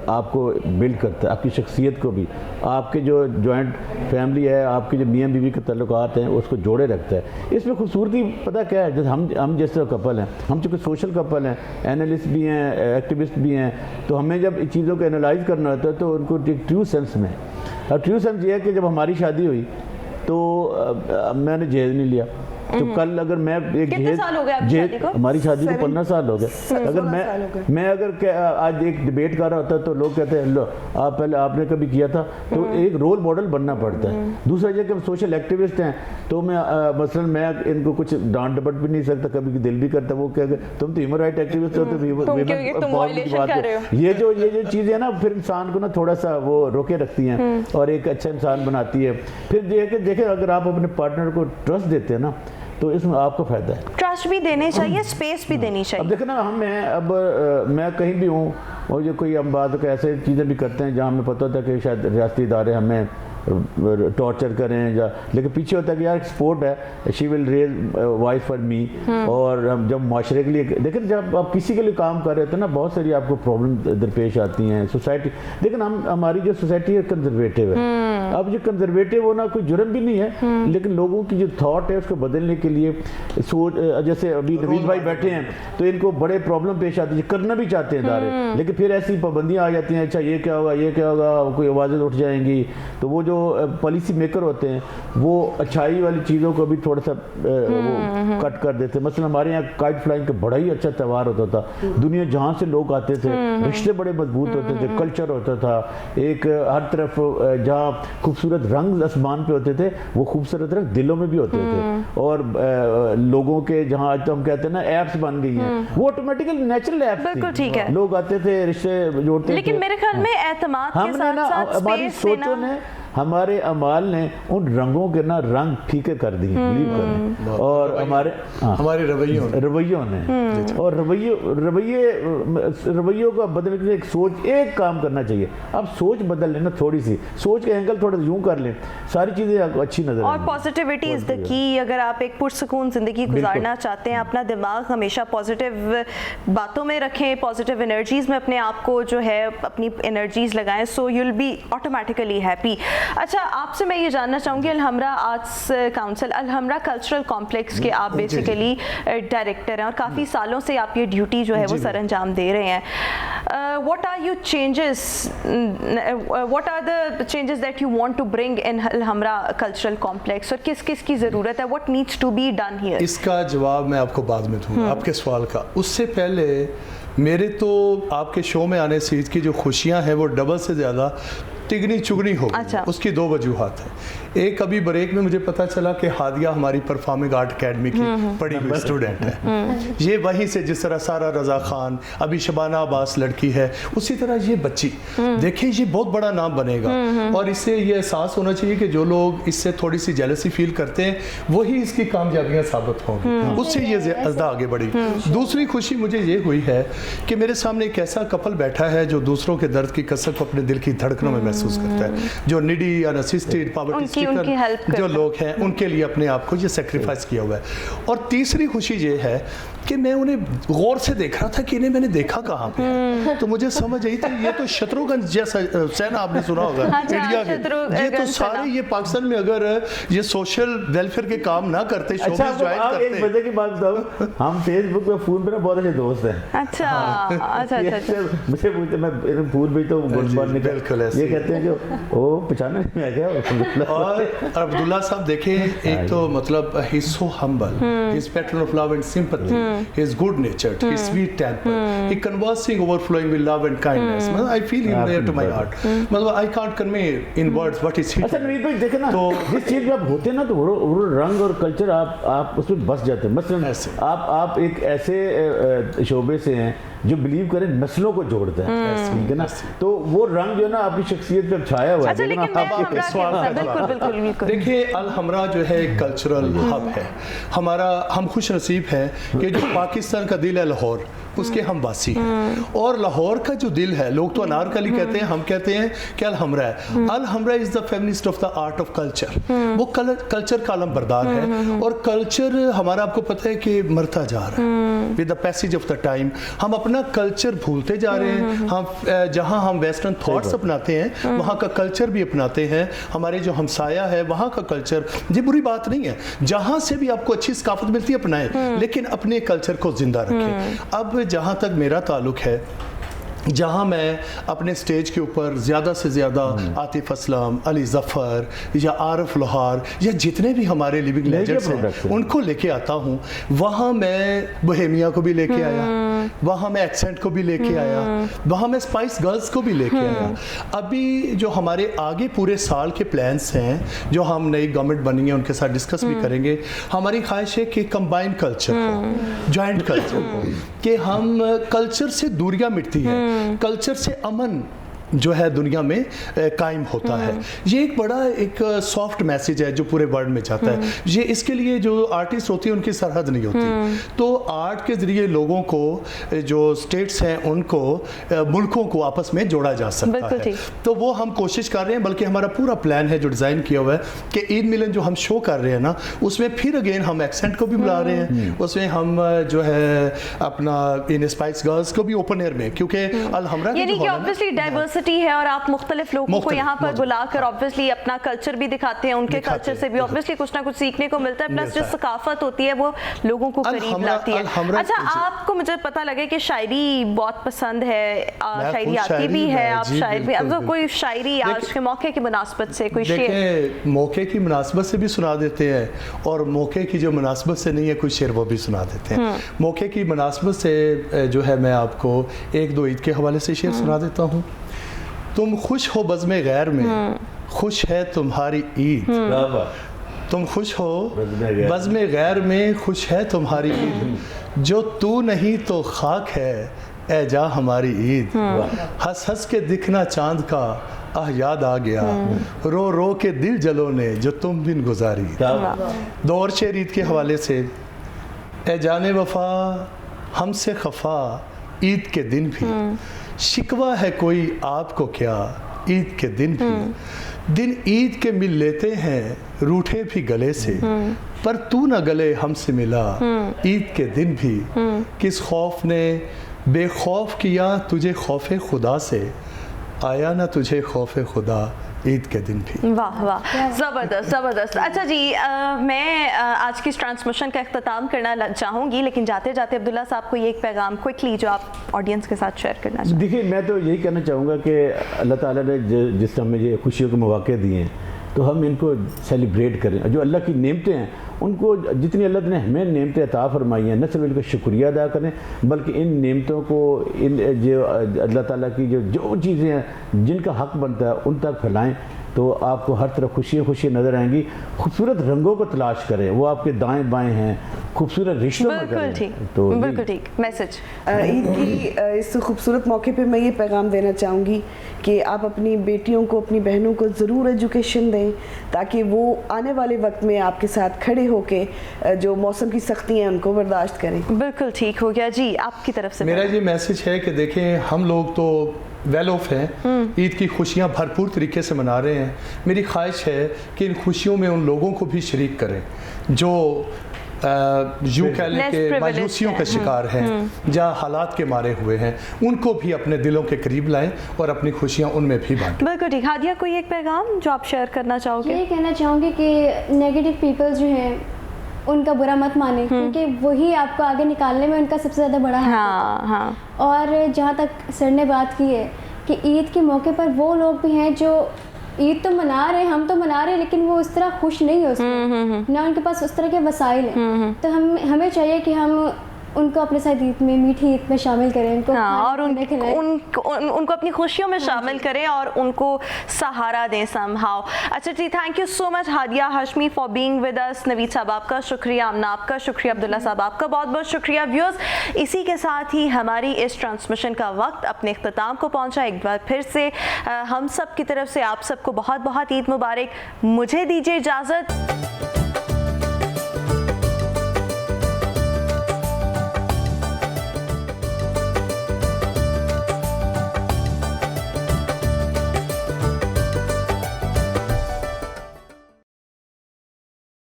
आपको बिल्ड करता है, आपकी शख्सियत को भी, आपके जो जॉइंट फैमिली है, आपके जो मियाँ बीवी के ताल्लुकात हैं उसको जोड़े रखता है। इसमें खूबसूरती पता क्या है, जैसे हम जैसे कपल हैं, हम चूँकि सोशल कपल हैं, एनालिस्ट भी हैं, एक्टिविस्ट भी हैं, तो हमें जब चीज़ों को एनालाइज करना होता है तो उनको एक ट्रू सेंस में। और ट्रू सेंस ये है कि जब हमारी शादी हुई तो मैंने जहेज नहीं लिया, तो कल अगर मैं एक कितने साल हो गए आपकी शादी को? हमारी शादी को 15 साल हो गए। अगर मैं अगर आज एक डिबेट कर रहा होता तो लोग कहते हैं लो आप पहले आपने कभी किया था, तो एक रोल मॉडल बनना पड़ता है। दूसरा ये कि हम सोशल एक्टिविस्ट हैं, तो मैं मसलन मैं इनको कुछ डांट डपट भी नहीं सकता, कभी दिल भी करता, वो क्या तुम तो ह्यूमन राइट एक्टिविस्ट हो, तो ये जो चीज़ें है ना, फिर इंसान को ना थोड़ा सा वो रोके रखती हैं और एक अच्छा इंसान बनाती है। फिर ये कि देखें, अगर आप अपने पार्टनर को ट्रस्ट देते हैं ना, तो इसमें आपको फ़ायदा है। ट्रस्ट भी देने चाहिए, स्पेस भी देनी चाहिए। अब देखो ना, मैं कहीं भी हूँ और जो कोई हम बात को ऐसे चीज़ें भी करते हैं जहाँ हमें पता होता है कि शायद रियासती इदारे हमें टॉर्चर करें, या लेकिन पीछे होता है कि यार स्पोर्ट है, she will raise voice for me. और हम जब माशरे के लिए देखिए, जब आप किसी के लिए काम कर रहे थे ना, बहुत सारी आपको प्रॉब्लम दरपेश आती हैं सोसाइटी। लेकिन हमारी जो सोसाइटी है कंजर्वेटिव है। अब जो कंजर्वेटिव होना कोई जुर्म भी नहीं है, लेकिन लोगों की जो थॉट है उसको बदलने के लिए सोच, जैसे अभी नवीद भाई बैठे हैं तो इनको बड़े प्रॉब्लम पेश आती है, करना भी चाहते हैं इदारे, लेकिन फिर ऐसी पाबंदियाँ आ जाती हैं, अच्छा ये क्या होगा, ये क्या होगा, कोई आवाज़ें उठ जाएंगी। तो वो जो पॉलिसी मेकर होते हैं वो अच्छाई वाली चीज़ों को भी थोड़ा सा वो कट कर देते हैं। मसलन हमारे यहाँ काइट फ्लाइंग का बड़ा ही अच्छा त्यौहार होता था, दुनिया जहाँ से लोग आते थे, रिश्ते बड़े मजबूत होते थे, कल्चर होता था, एक हर तरफ जहाँ खूबसूरत रंग आसमान पे होते थे, वो खूबसूरत रंग दिलों में भी होते थे। और लोगों के जहाँ आज तो हम कहते हैं ना ऐप्स बन गई हैं, वो ऑटोमेटिकली नेचुरल ऐप्स, बिल्कुल ठीक है, लोग आते थे, रिश्ते जोड़ते थे। लेकिन मेरे ख्याल में एतमाद के साथ हमारी सोचों ने, हमारे अमाल ने उन रंगों के ना रंग फीके कर दिए, बिलीव करें, और हमारे रवैयों ने और रवैयों का बदलने के लिए एक सोच, एक काम करना चाहिए। अब सोच बदल लेना, थोड़ी सी सोच के एंगल थोड़ा यूं कर लें, सारी चीज़ें अच्छी नजर और पॉजिटिविटी इज़ द की। अगर आप एक पुरसुकून ज़िंदगी गुजारना चाहते हैं, अपना दिमाग हमेशा पॉजिटिव बातों में रखें, पॉजिटिव एनर्जीज़ में अपने आप को जो है अपनी एनर्जीज़ लगाएं, so you will be automatically happy. अच्छा, आपसे मैं ये जानना चाहूँगी, Alhamra arts council, Alhamra cultural complex के आप बेसिकली डायरेक्टर हैं और काफ़ी सालों से आप ये ड्यूटी जो है वो सर अंजाम दे रहे हैं। What are the changes that you want to bring in Alhamra cultural complex, और किस किस की ज़रूरत है, what needs to be done here? इसका जवाब मैं आपको बाद में दूंगा, आपके सवाल का। उससे पहले मेरे तो आपके शो में आने से इसकी जो खुशियां हैं वो डबल से ज़्यादा तिगनी चुगनी हो गई। अच्छा। उसकी दो वजूहात है। एक, अभी ब्रेक में मुझे पता चला कि हादिया हमारी परफॉर्मिंग आर्ट अकेडमी की पढ़ी हुई स्टूडेंट है। ये वहीं से, जिस तरह सारा रजा खान, अभी शबाना अब्बास लड़की है, उसी तरह ये बच्ची, देखिए ये बहुत बड़ा नाम बनेगा। और इससे ये एहसास होना चाहिए कि जो लोग इससे थोड़ी सी जेलसी फील करते हैं वही इसकी कामयाबियां साबित होंगी, उससे ये ज़्यादा आगे बढ़ी। दूसरी खुशी मुझे ये हुई है कि मेरे सामने एक ऐसा कपल बैठा है जो दूसरों के दर्द की कसरत को अपने दिल की धड़कनों में महसूस करता है, जो निडी, अनअसिस्टेड, पॉवर्टी जो लोग हैं उनके लिए अपने आप को ये सेक्रीफाइस किया हुआ है। और तीसरी खुशी ये है कि मैं उन्हें गौर से देख रहा था कि इन्हें मैंने देखा कहाँ पे है। तो मुझे समझ आई थी ये तो शत्रुघ्न जैसा सेना आपने सुना होगा अच्छा, इंडिया के, शत्रुघ्न ये तो सेना। सारे ये पाकिस्तान में अगर ये सोशल वेलफेयर के काम ना करते, अच्छा शोबिस ज्वाइन आप एक करते। मजे की बात बताऊं, हम फेसबुक पे फोन पे ना बहुत अच्छे दोस्त हैं। अच्छा अच्छा ये अच्छा ऐसे मुझे पूछते, मैं फोन पे तो गुड जी, मॉर्निंग बिल्कुल ऐसे ये ही। कहते हैं जो ओ पहचाने नहीं आ गया। और अब्दुल्ला साहब देखें, एक तो मतलब he is so humble, he is pattern of love and sympathy, he is good natured, he is sweet tempered, he conversing overflowing with love and kindness. मतलब I feel him there to my heart. मतलब I can't convey in words what is he. अच्छा नवीद भाई देखे ना, तो- जिस चीज में आप होते हैं ना तो वो रंग और कल्चर आप उसमें बस जाते हैं। मसलन ऐसे। आप एक ऐसे शोबे से हैं जो बिलीव करें नस्लों को जोड़ता है, ठीक है ना, तो वो रंग जो है ना आपकी शख्सियत पे अब छाया हुआ है। अच्छा देखो ना, लेकिन मैं आप- हमरा सवाल के है, बिल्कुल सवाल। बिल्कुल बिल्कुल देखिए अल हमरा जो है एक कल्चरल हब है हमारा। हम खुश नसीब हैं कि जो पाकिस्तान का दिल है लाहौर, उसके हम वासी हैं। और लाहौर का जो दिल है, लोग तो अनारकली कहते हैं, हम कहते हैं कि अल हमरा है। अल हमरा is the feminist of the art of culture. वो कल्चर का आलम बरदार है, और कल्चर हमारा आपको पता है कि मरता जा रहा है with the passage of the time. हम अपना कल्चर भूलते जा रहे हैं। हम जहाँ हम वेस्टर्न थॉट्स अपनाते हैं वहाँ का कल्चर भी अपनाते हैं। हमारे जो हमसाया है वहाँ का कल्चर, ये बुरी बात नहीं है, जहाँ से भी आपको अच्छी सकाफत मिलती है अपनाएं, लेकिन अपने कल्चर को जिंदा रखें। अब जहाँ तक मेरा ताल्लुक है, जहाँ मैं अपने स्टेज के ऊपर ज़्यादा से ज़्यादा आतिफ असलम, अली ज़फ़र या आरिफ लोहार या जितने भी हमारे लिविंग लेजेंड्स हैं उनको लेके आता हूँ। वहाँ मैं बोहेमिया को भी लेके आया, वहाँ मैं एक्सेंट को भी लेके आया, वहाँ मैं स्पाइस गर्ल्स को भी लेके आया। अभी जो हमारे आगे पूरे साल के प्लान्स हैं, जो हम नई गवर्नमेंट बनी है उनके साथ डिस्कस भी करेंगे। हमारी ख्वाहिश है कि कंबाइन कल्चर हो, जॉइंट कल्चर हो, कि हम कल्चर से दूरियां मिटती हैं, कल्चर से अमन जो है दुनिया में कायम होता है। ये एक बड़ा एक सॉफ्ट मैसेज है जो पूरे वर्ल्ड में जाता है। ये इसके लिए जो आर्टिस्ट होती है उनकी सरहद नहीं होती, तो आर्ट के ज़रिए लोगों को, जो स्टेट्स हैं उनको, मुल्कों को आपस में जोड़ा जा सकता है। तो वो हम कोशिश कर रहे हैं, बल्कि हमारा पूरा प्लान है जो डिज़ाइन किया हुआ है कि ईद मिलन जो हम शो कर रहे हैं ना, उसमें फिर अगेन हम एक्सेंट को भी बुला रहे हैं, उसमें हम जो है अपना इन स्पाइस गर्ल्स को भी ओपन एयर में, क्योंकि अल हमरा यानी कि ऑब्वियसली डाइवर्सिटी है और आप मुख्तलिफ लोगों को यहाँ पर बुलाकर ऑब्वियसली अपना कल्चर भी दिखाते हैं, उनके कल्चर से भी ऑब्वियसली कुछ ना कुछ सीखने को मिलता है, प्लस जो सकाफत होती है वो लोगों को करीब लाती है। अच्छा आपको मुझे पता लगे कि शायरी बहुत पसंद है, शायरी आती भी है, आप शायरी, अब कोई शायरी आज के मौके की मुनासबत से कोई शेर? मौके की मुनासबत से भी सुना देते हैं, और मौके की जो मुनासबत से नहीं है कोई शेर वो भी सुना देते हैं। मौके की मुनासबत से जो है मैं आपको एक दो ईद के हवाले से शेर सुना देता हूँ। तुम खुश हो बज़्म गैर में, खुश है तुम्हारी ईद। तुम खुश हो बज़्म गैर में, खुश है तुम्हारी ईद। जो तू नहीं तो खाक है ए जा हमारी ईद। हंस हंस के दिखना चांद का आह याद आ गया, रो रो के दिल जलो ने जो तुम बिन गुजारी। दो और शेर ईद के हवाले से। ए जाने वफा हमसे खफा ईद के दिन भी, शिकवा है कोई आपको क्या ईद के दिन भी। दिन ईद के मिल लेते हैं रूठे भी गले से, पर तू न गले हमसे मिला ईद के दिन भी। किस खौफ ने बेखौफ किया तुझे खौफे खुदा से, आया ना तुझे खौफे खुदा ईद के दिन भी। वाह वाह, ज़बरदस्त ज़बरदस्त। अच्छा जी, मैं आज की इस ट्रांसमिशन का अख्ताम करना चाहूँगी, लेकिन जाते जाते अब्दुल्ला साहब को ये एक पैगाम क्विकली जो आप ऑडियंस के साथ शेयर करना चाहें। देखिए मैं तो यही कहना चाहूँगा कि अल्लाह ताला ने जिस हमें ये खुशियों के मौके दिए हैं, तो हम इनको सेलिब्रेट करें। जो अल्लाह की नेमतें हैं उनको, जितनी अल्लाह ने हमें नेमतें अता फरमाई हैं, न सिर्फ इनका शुक्रिया अदा करें, बल्कि इन नेमतों को, इन जो अल्लाह ताला की जो चीज़ें हैं जिनका हक़ बनता है उन तक फैलाएं, तो आपको हर तरफ खुशियाँ खुशियाँ नज़र आएंगी। खूबसूरत रंगों को तलाश करें, वो आपके दाएं बाएं हैं, खूबसूरत रिश्तों में बिल्कुल करें। ठीक, तो बिल्कुल ठीक मैसेज। ईद की इस खूबसूरत मौके पे मैं ये पैगाम देना चाहूँगी कि आप अपनी बेटियों को, अपनी बहनों को ज़रूर एजुकेशन दें, ताकि वो आने वाले वक्त में आपके साथ खड़े होके जो मौसम की सख्ती हैं उनको बर्दाश्त करें। बिल्कुल ठीक हो गया जी, आपकी तरफ से मेरा ये मैसेज है कि देखें, हम लोग तो वेल ऑफ हैं, ईद की खुशियाँ भरपूर तरीके से मना रहे हैं। मेरी ख्वाहिश है कि इन खुशियों में उन लोगों को भी शरीक करें जो यूं कह लें Less कि privileged मायूसियों हैं। का शिकार हैं, जहाँ हालात के मारे हुए हैं, उनको भी अपने दिलों के करीब लाएं और अपनी खुशियाँ उनमें भी बांटें। बिल्कुल ठीक। हादिया, कोई एक पैगाम जो आप शेयर करना चाहोगे? ये कहना चाहूँगी कि नेगेटिव पीपल जो हैं उनका बुरा मत माने, क्योंकि वही आपको आगे निकालने में उनका सबसे ज़्यादा बड़ा हाथ होता है। हाँ। और जहाँ तक सर ने बात की है कि ईद के मौके पर वो लोग भी हैं जो ईद तो मना रहे हैं, हम तो मना रहे हैं, लेकिन वो उस तरह खुश नहीं है उसमें, ना उनके पास उस तरह के वसाइल हैं। तो हमें चाहिए कि हम उनको अपने साथ ईद में, मीठी ईद में शामिल करें, उनको हाँ, और खाने खिलाएं। उनको अपनी खुशियों में शामिल करें और उनको सहारा दें समहाउ। अच्छा जी, thank you so much Hadia Hashmi for being with us. Naveed साहब आपका शुक्रिया, आमना आपका शुक्रिया, अब्दुल्ला साहब आपका बहुत बहुत शुक्रिया। व्यूअर्स, इसी के साथ ही हमारी इस ट्रांसमिशन का वक्त अपने इख्तिताम को पहुंचा। एक बार फिर से हम सब की तरफ से आप सबको बहुत बहुत ईद मुबारक। मुझे दीजिए इजाज़त।